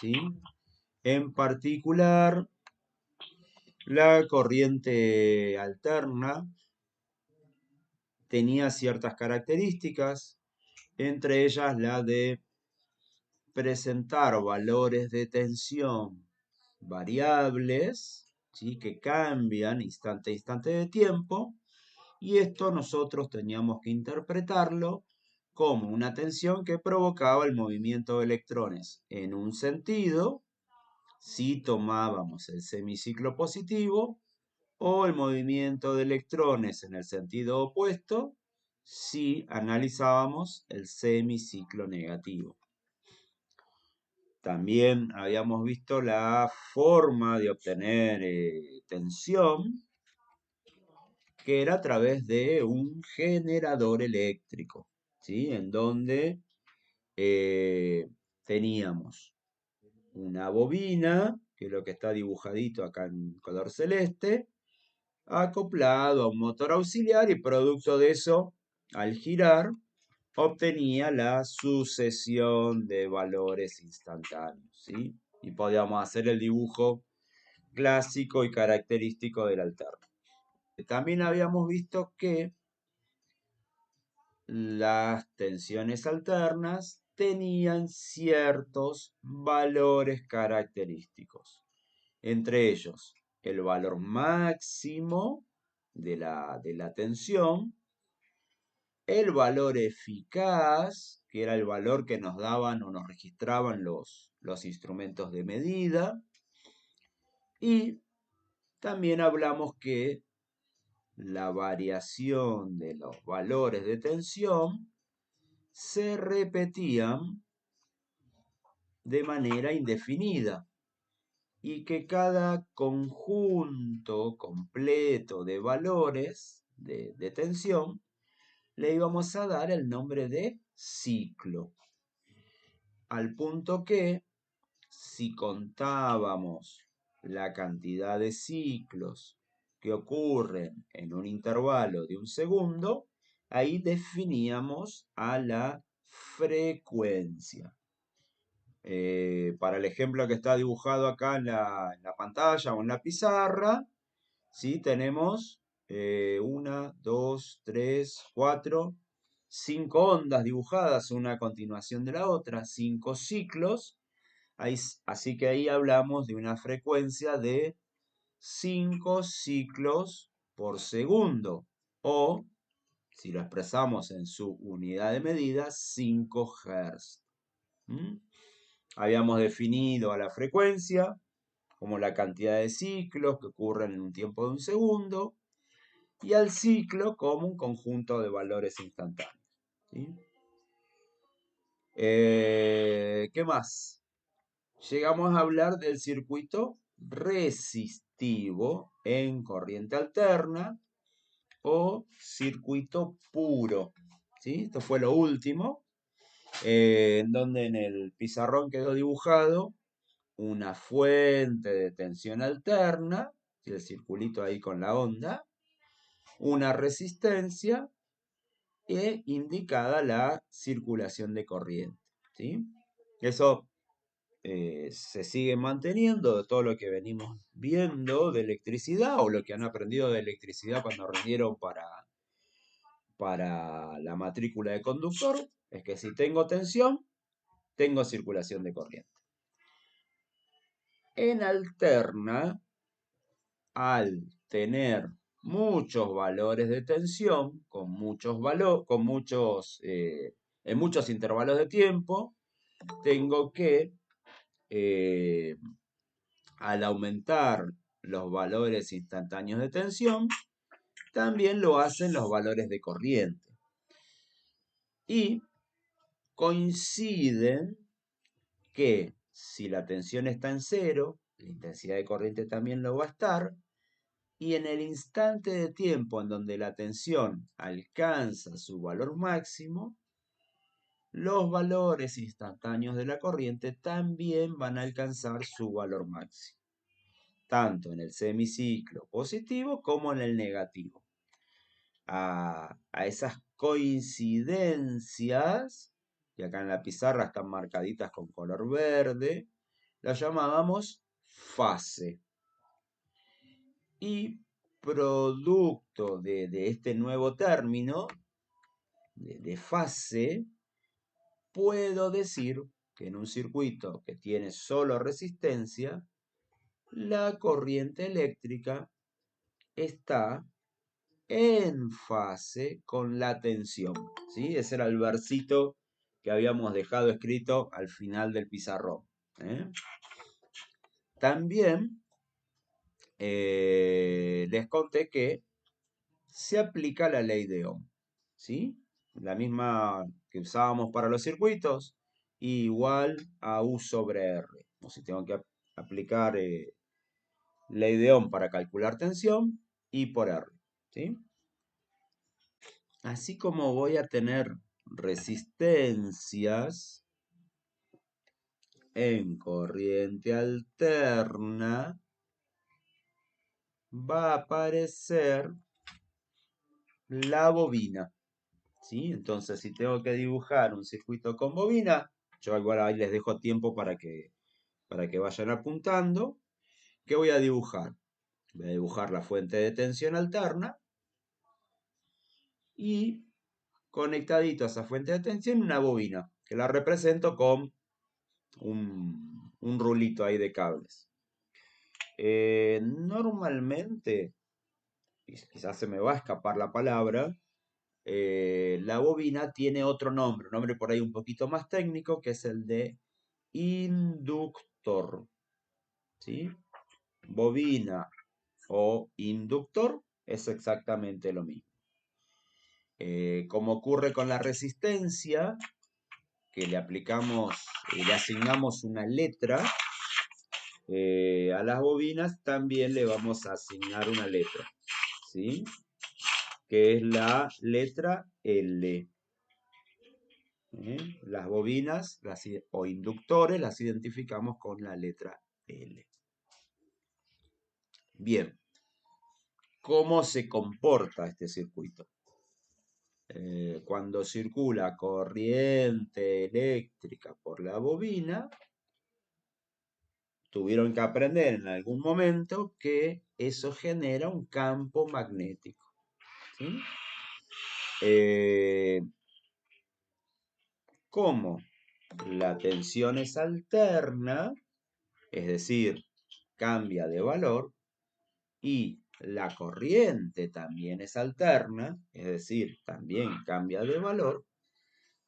¿sí? En particular, la corriente alterna tenía ciertas características, entre ellas la de presentar valores de tensión variables, ¿sí? Que cambian instante a instante de tiempo, y esto nosotros teníamos que interpretarlo como una tensión que provocaba el movimiento de electrones en un sentido, si tomábamos el semiciclo positivo, o el movimiento de electrones en el sentido opuesto, si analizábamos el semiciclo negativo. También habíamos visto la forma de obtener tensión, que era a través de un generador eléctrico, ¿sí? En donde teníamos una bobina, que es lo que está dibujadito acá en color celeste, acoplado a un motor auxiliar, y producto de eso, al girar, obtenía la sucesión de valores instantáneos, ¿sí? Y podíamos hacer el dibujo clásico y característico del alterno. También habíamos visto que las tensiones alternas tenían ciertos valores característicos, entre ellos el valor máximo de la tensión, el valor eficaz, que era el valor que nos daban o nos registraban los instrumentos de medida, y también hablamos que la variación de los valores de tensión se repetían de manera indefinida y que cada conjunto completo de valores de tensión le íbamos a dar el nombre de ciclo. Al punto que, si contábamos la cantidad de ciclos que ocurren en un intervalo de un segundo, ahí definíamos a la frecuencia. Para el ejemplo que está dibujado acá en la pantalla o en la pizarra, ¿sí? Tenemos 1, 2, 3, 4, 5 ondas dibujadas, una a continuación de la otra, 5 ciclos. Así que ahí hablamos de una frecuencia de 5 ciclos por segundo, o, si lo expresamos en su unidad de medida, 5 Hz. Habíamos definido a la frecuencia como la cantidad de ciclos que ocurren en un tiempo de un segundo, y al ciclo como un conjunto de valores instantáneos, ¿sí? ¿Qué más? Llegamos a hablar del circuito resistivo en corriente alterna o circuito puro, ¿sí? Esto fue lo último, en donde en el pizarrón quedó dibujado una fuente de tensión alterna, ¿sí? El circulito ahí con la onda, una resistencia e indicada la circulación de corriente, ¿sí? Eso se sigue manteniendo de todo lo que venimos viendo de electricidad, o lo que han aprendido de electricidad cuando rindieron para la matrícula de conductor, es que si tengo tensión, tengo circulación de corriente. En alterna, al tener muchos valores de tensión, en muchos intervalos de tiempo, tengo que, al aumentar los valores instantáneos de tensión, también lo hacen los valores de corriente. Y coinciden que si la tensión está en cero, la intensidad de corriente también lo va a estar, y en el instante de tiempo en donde la tensión alcanza su valor máximo, los valores instantáneos de la corriente también van a alcanzar su valor máximo, tanto en el semiciclo positivo como en el negativo. A esas coincidencias, que acá en la pizarra están marcaditas con color verde, la llamábamos fase. Y producto de este nuevo término, de fase, puedo decir que en un circuito que tiene solo resistencia, la corriente eléctrica está en fase con la tensión. ¿Sí? Ese era el versito que habíamos dejado escrito al final del pizarrón. También les conté que se aplica la ley de Ohm. ¿Sí? La misma que usábamos para los circuitos, igual a U sobre R. O si tengo que aplicar ley de Ohm para calcular tensión, I por R. ¿Sí? Así como voy a tener resistencias en corriente alterna, va a aparecer la bobina. ¿Sí? Entonces, si tengo que dibujar un circuito con bobina, yo igual ahí les dejo tiempo para que vayan apuntando. ¿Qué voy a dibujar? Voy a dibujar la fuente de tensión alterna y conectadito a esa fuente de tensión una bobina, que la represento con un rulito ahí de cables. Normalmente, quizás se me va a escapar la palabra, la bobina tiene otro nombre, un nombre por ahí un poquito más técnico, que es el de inductor. ¿Sí? Bobina o inductor es exactamente lo mismo. Como ocurre con la resistencia, que le aplicamos, le asignamos una letra, a las bobinas también le vamos a asignar una letra, ¿sí? Que es la letra L. Las bobinas o inductores las identificamos con la letra L. Bien, ¿cómo se comporta este circuito? Cuando circula corriente eléctrica por la bobina, tuvieron que aprender en algún momento que eso genera un campo magnético. ¿Sí? Como la tensión es alterna, es decir, cambia de valor, y la corriente también es alterna, es decir, también cambia de valor,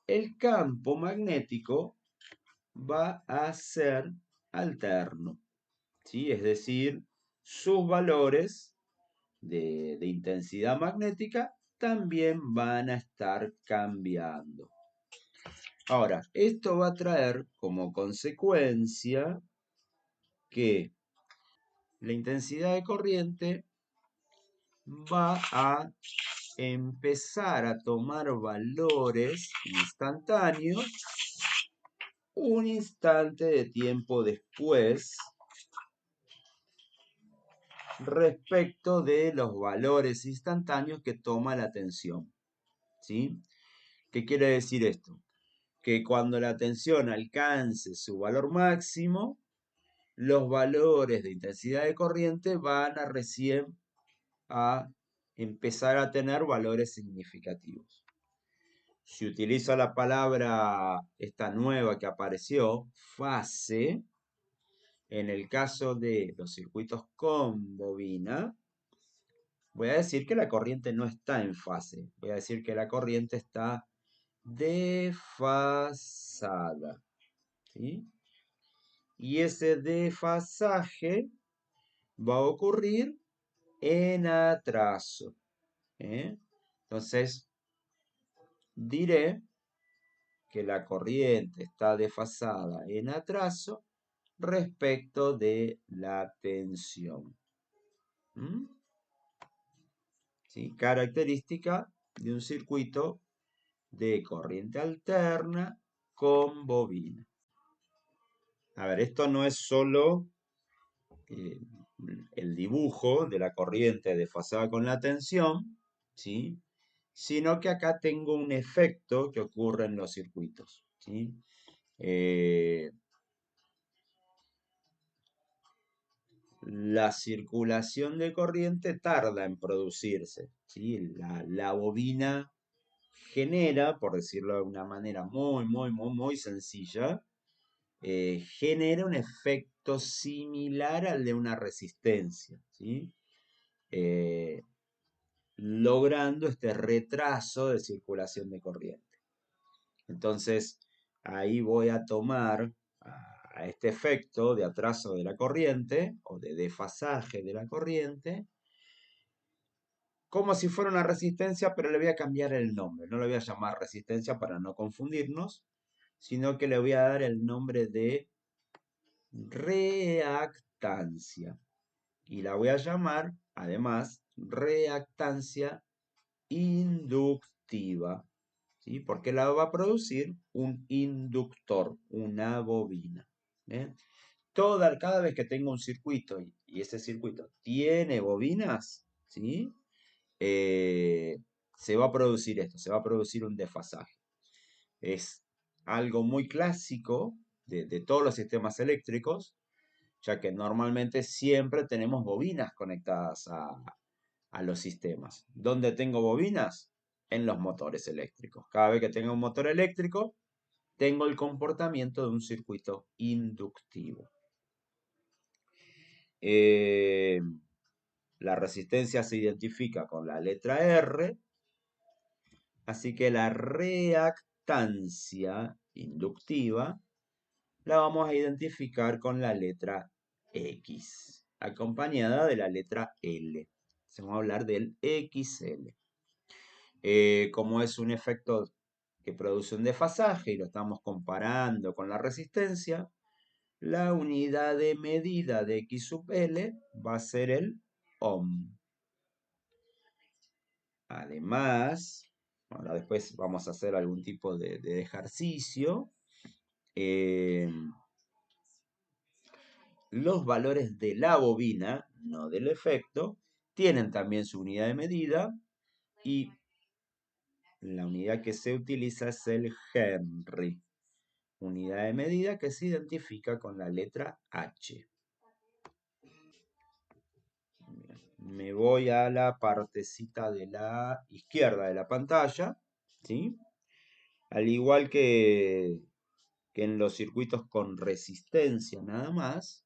el campo magnético va a ser alterno, ¿sí? Es decir, sus valores de intensidad magnética también van a estar cambiando. Ahora, esto va a traer como consecuencia que la intensidad de corriente va a empezar a tomar valores instantáneos un instante de tiempo después respecto de los valores instantáneos que toma la tensión. ¿Sí? ¿Qué quiere decir esto? Que cuando la tensión alcance su valor máximo, los valores de intensidad de corriente van a recién a empezar a tener valores significativos. Si utilizo la palabra esta nueva que apareció, fase, en el caso de los circuitos con bobina, voy a decir que la corriente no está en fase. Voy a decir que la corriente está desfasada. ¿Sí? Y ese desfasaje va a ocurrir en atraso. Entonces, diré que la corriente está desfasada en atraso respecto de la tensión. ¿Sí? Característica de un circuito de corriente alterna con bobina. A ver, esto no es solo eh, el dibujo de la corriente desfasada con la tensión, ¿sí? Sino que acá tengo un efecto que ocurre en los circuitos, ¿sí? la circulación de corriente tarda en producirse, ¿sí? La bobina genera, por decirlo de una manera muy sencilla, genera un efecto similar al de una resistencia, ¿sí? Eh, logrando este retraso de circulación de corriente. Entonces, ahí voy a tomar a este efecto de atraso de la corriente o de desfasaje de la corriente como si fuera una resistencia, pero le voy a cambiar el nombre. No le voy a llamar resistencia para no confundirnos, sino que le voy a dar el nombre de reactancia. Y la voy a llamar, además, reactancia inductiva. ¿Sí? Porque la va a producir un inductor, una bobina. ¿Eh? Cada vez que tengo un circuito y ese circuito tiene bobinas, ¿sí? Eh, se va a producir esto, se va a producir un desfasaje. Es algo muy clásico de todos los sistemas eléctricos, ya que normalmente siempre tenemos bobinas conectadas a los sistemas. ¿Dónde tengo bobinas? En los motores eléctricos. Cada vez que tengo un motor eléctrico, tengo el comportamiento de un circuito inductivo. Eh, la resistencia se identifica con la letra R, así que la reactancia inductiva la vamos a identificar con la letra X, acompañada de la letra L. Vamos a hablar del XL. Como es un efecto que produce un desfasaje y lo estamos comparando con la resistencia, la unidad de medida de X sub L va a ser el ohm. Además, ahora después vamos a hacer algún tipo de ejercicio. eh, los valores de la bobina, no del efecto, tienen también su unidad de medida y la unidad que se utiliza es el Henry. Unidad de medida que se identifica con la letra H. Me voy a la partecita de la izquierda de la pantalla, ¿sí? Al igual que en los circuitos con resistencia nada más,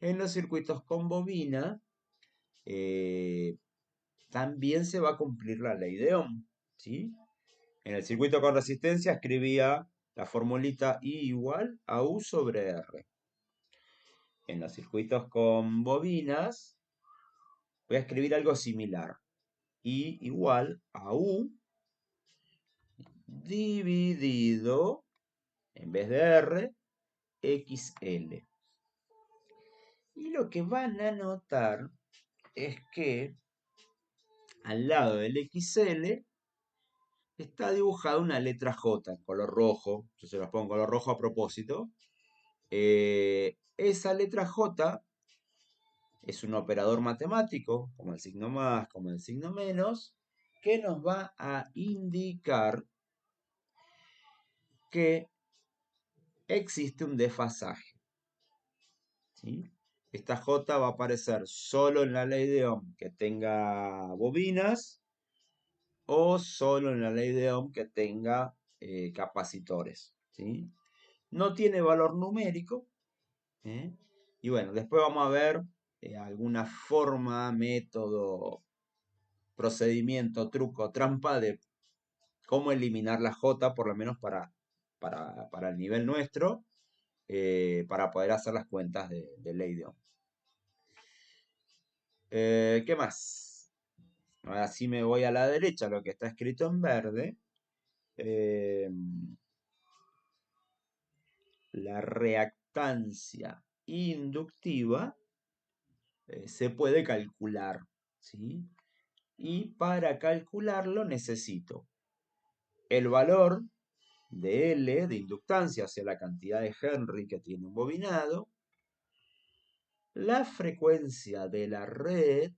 en los circuitos con bobina eh, también se va a cumplir la ley de Ohm, ¿sí? En el circuito con resistencia escribía la formulita I igual a U sobre R. En los circuitos con bobinas voy a escribir algo similar. I igual a U dividido, en vez de R, XL. Y lo que van a notar es que al lado del XL está dibujada una letra J en color rojo. Yo se los pongo en color rojo a propósito. Esa letra J es un operador matemático, como el signo más, como el signo menos, que nos va a indicar que existe un desfasaje. ¿Sí? Esta J va a aparecer solo en la ley de Ohm que tenga bobinas o solo en la ley de Ohm que tenga capacitores. ¿Sí? No tiene valor numérico. ¿Eh? Y bueno, después vamos a ver alguna forma, método, procedimiento, truco, trampa de cómo eliminar la J, por lo menos para el nivel nuestro, para poder hacer las cuentas de ley de Ohm. ¿Qué más? Ahora sí me voy a la derecha, lo que está escrito en verde. Eh, la reactancia inductiva se puede calcular, ¿sí? Y para calcularlo necesito el valor de L de inductancia, o sea, la cantidad de Henry que tiene un bobinado, la frecuencia de la red,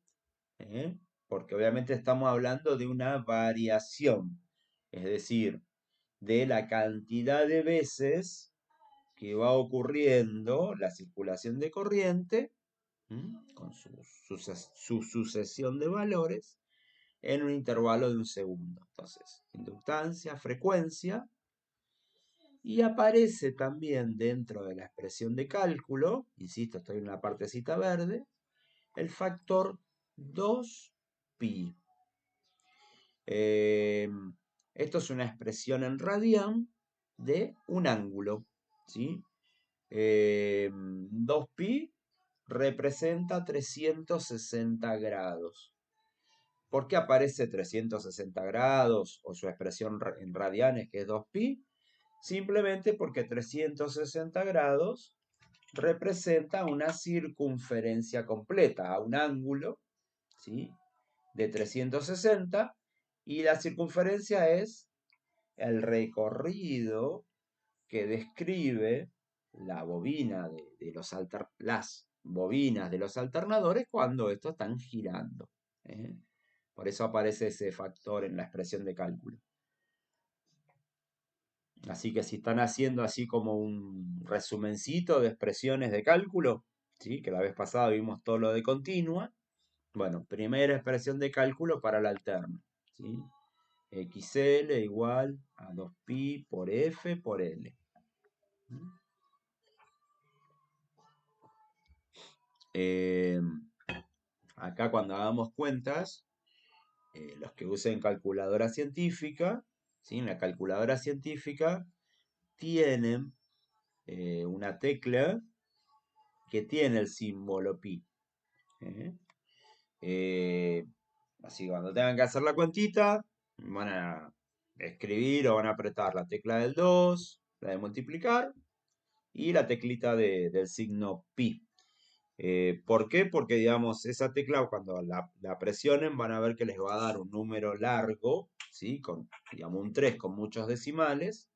¿eh? Porque obviamente estamos hablando de una variación, es decir, de la cantidad de veces que va ocurriendo la circulación de corriente con su sucesión de valores en un intervalo de un segundo. Entonces, inductancia, frecuencia, y aparece también dentro de la expresión de cálculo, insisto, estoy en la partecita verde, el factor 2pi. Esto es una expresión en radián de un ángulo, ¿sí? 2pi representa 360 grados. ¿Por qué aparece 360 grados o su expresión en radianes que es 2pi? Simplemente porque 360 grados representa una circunferencia completa a un ángulo, ¿sí? De 360, y la circunferencia es el recorrido que describe la bobina las bobinas de los alternadores cuando estos están girando. Por eso aparece ese factor en la expresión de cálculo. Así que si están haciendo así como un resumencito de expresiones de cálculo, ¿sí? Que la vez pasada vimos todo lo de continua. Bueno, primera expresión de cálculo para la alterna, ¿sí? XL igual a 2pi por F por L. Acá cuando hagamos cuentas, los que usen calculadora científica, ¿sí? En la calculadora científica tienen una tecla que tiene el símbolo pi. Así que cuando tengan que hacer la cuentita, van a escribir o van a apretar la tecla del 2, la de multiplicar y la teclita del signo pi. ¿Por qué? Porque, digamos, esa tecla cuando la presionen van a ver que les va a dar un número largo, ¿sí? Con, digamos, un 3 con muchos decimales.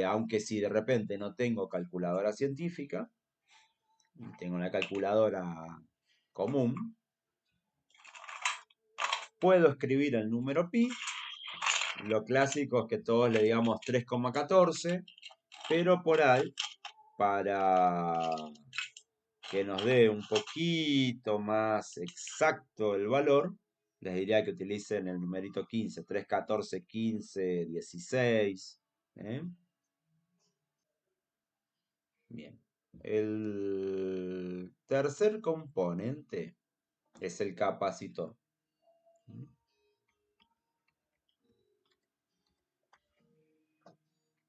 Aunque si de repente no tengo calculadora científica, tengo una calculadora común, puedo escribir el número pi. Lo clásico es que todos le digamos 3,14, pero por ahí, para que nos dé un poquito más exacto el valor, les diría que utilicen el numerito 15, 3, 14, 15, 16. Bien. El tercer componente es el capacitor.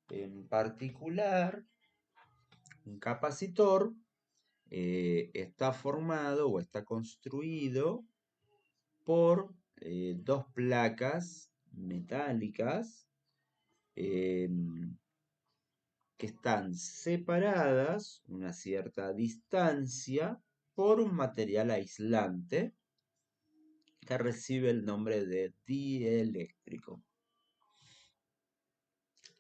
En particular, un capacitor está formado o está construido por dos placas metálicas que están separadas una cierta distancia por un material aislante que recibe el nombre de dieléctrico.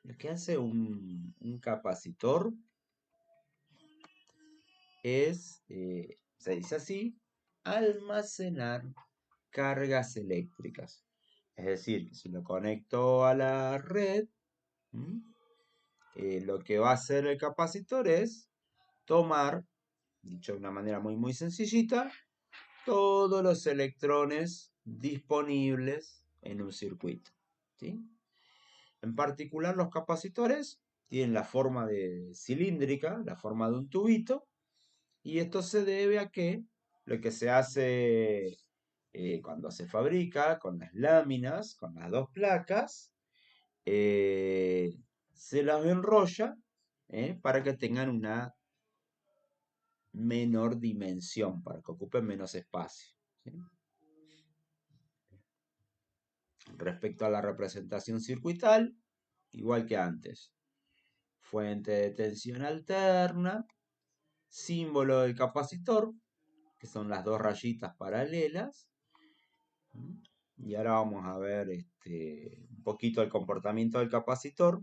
Lo que hace un capacitor es, se dice así, almacenar cargas eléctricas. Es decir, si lo conecto a la red, lo que va a hacer el capacitor es tomar, dicho de una manera muy sencillita, todos los electrones disponibles en un circuito. ¿Sí? En particular, los capacitores tienen la forma de cilíndrica, la forma de un tubito, y esto se debe a que lo que se hace cuando se fabrica con las láminas, con las dos placas, se las enrolla para que tengan una menor dimensión, para que ocupen menos espacio. ¿Sí? Respecto a la representación circuital, igual que antes. Fuente de tensión alterna, símbolo del capacitor, que son las dos rayitas paralelas. Y ahora vamos a ver un poquito el comportamiento del capacitor,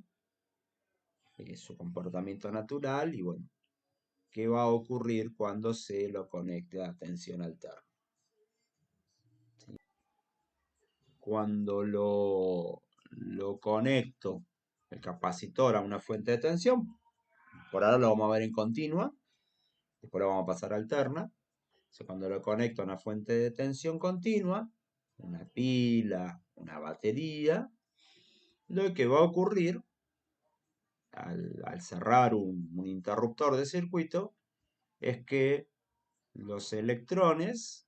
su comportamiento natural y bueno, qué va a ocurrir cuando se lo conecte a tensión alterna. ¿Sí? Cuando lo conecto el capacitor a una fuente de tensión, por ahora lo vamos a ver en continua, después lo vamos a pasar a alterna. Entonces, cuando lo conecto a una fuente de tensión continua, una pila, una batería, lo que va a ocurrir al cerrar un interruptor de circuito es que los electrones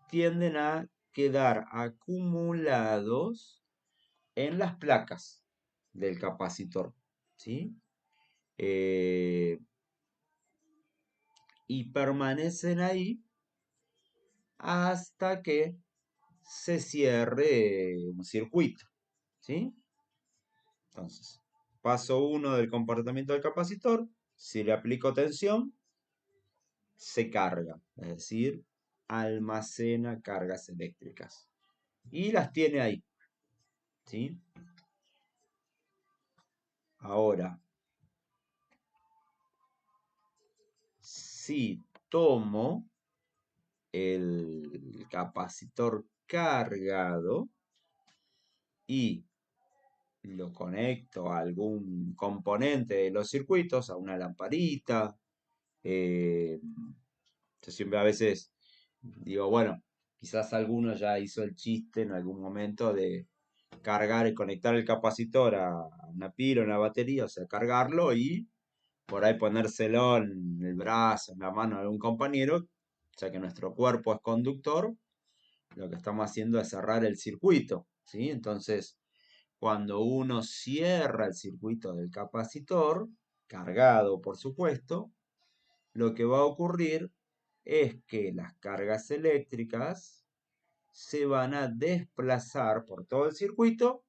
tienden a quedar acumulados en las placas del capacitor, ¿sí? Y permanecen ahí hasta que se cierre un circuito, ¿sí? Entonces, paso 1 del comportamiento del capacitor, si le aplico tensión, se carga, es decir, almacena cargas eléctricas. Y las tiene ahí, ¿sí? Ahora, si tomo el capacitor cargado y lo conecto a algún componente de los circuitos, a una lamparita, yo siempre a veces digo, bueno, quizás alguno ya hizo el chiste en algún momento de cargar y conectar el capacitor a una pila, a una batería, o sea, cargarlo y por ahí ponérselo en el brazo, en la mano de algún compañero, ya que nuestro cuerpo es conductor, lo que estamos haciendo es cerrar el circuito, ¿sí? Entonces, cuando uno cierra el circuito del capacitor, cargado por supuesto, lo que va a ocurrir es que las cargas eléctricas se van a desplazar por todo el circuito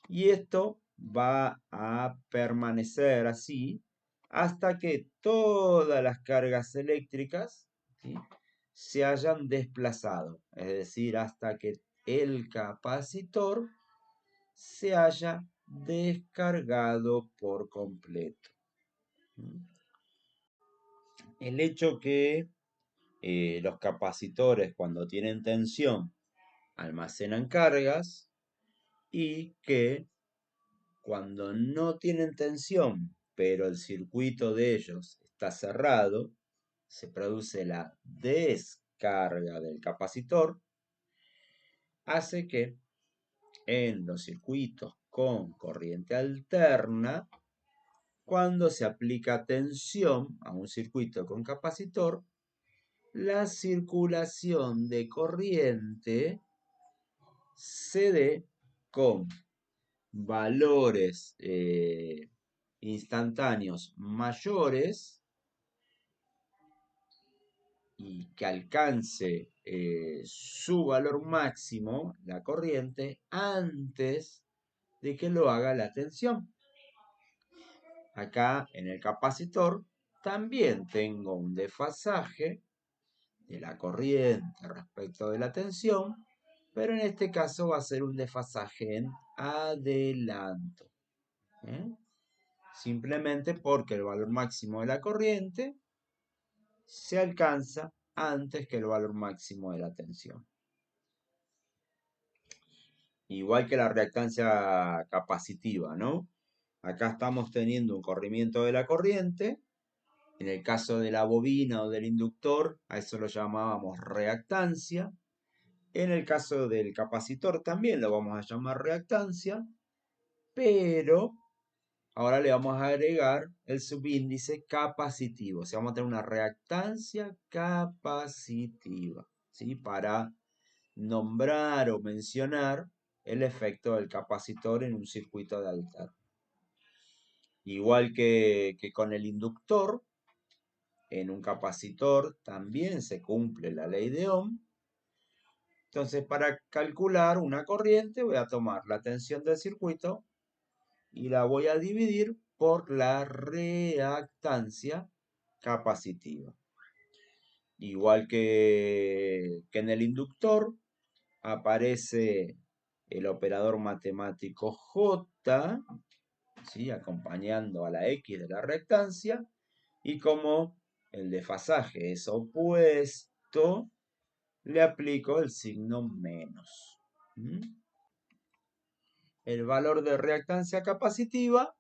y esto va a permanecer así hasta que todas las cargas eléctricas, ¿sí?, se hayan desplazado, es decir, hasta que el capacitor se haya descargado por completo. El hecho que los capacitores, cuando tienen tensión, almacenan cargas y que cuando no tienen tensión, pero el circuito de ellos está cerrado, se produce la descarga del capacitor, hace que en los circuitos con corriente alterna, cuando se aplica tensión a un circuito con capacitor, la circulación de corriente se dé con valores instantáneos mayores y que alcance su valor máximo, la corriente, antes de que lo haga la tensión. Acá en el capacitor también tengo un desfasaje de la corriente respecto de la tensión, pero en este caso va a ser un desfasaje en adelanto. Simplemente porque el valor máximo de la corriente se alcanza antes que el valor máximo de la tensión. Igual que la reactancia capacitiva, ¿no? Acá estamos teniendo un corrimiento de la corriente. En el caso de la bobina o del inductor, a eso lo llamábamos reactancia. En el caso del capacitor también lo vamos a llamar reactancia, pero ahora le vamos a agregar el subíndice capacitivo. O sea, vamos a tener una reactancia capacitiva, ¿sí?, para nombrar o mencionar el efecto del capacitor en un circuito de alterno. Igual que con el inductor, en un capacitor también se cumple la ley de Ohm. Entonces, para calcular una corriente, voy a tomar la tensión del circuito y la voy a dividir por la reactancia capacitiva. Igual que en el inductor, aparece el operador matemático J, ¿sí?, acompañando a la X de la reactancia, y como el desfasaje es opuesto, le aplico el signo menos. El valor de reactancia capacitiva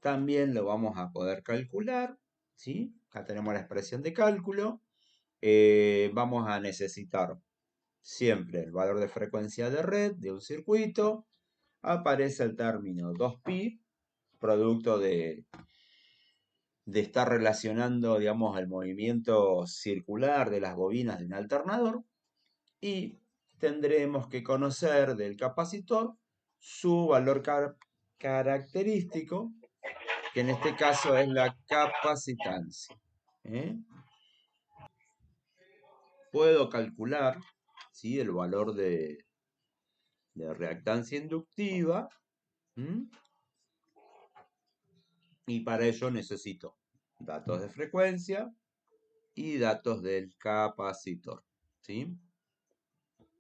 también lo vamos a poder calcular ¿sí? Acá tenemos la expresión de cálculo. Vamos a necesitar siempre el valor de frecuencia de red de un circuito. Aparece el término 2pi, producto de estar relacionando, digamos, el movimiento circular de las bobinas de un alternador. Y tendremos que conocer del capacitor su valor característico, que en este caso es la capacitancia. ¿eh? Puedo calcular, ¿sí?, el valor de reactancia inductiva. ¿m? Y para ello necesito datos de frecuencia y datos del capacitor. ¿Sí?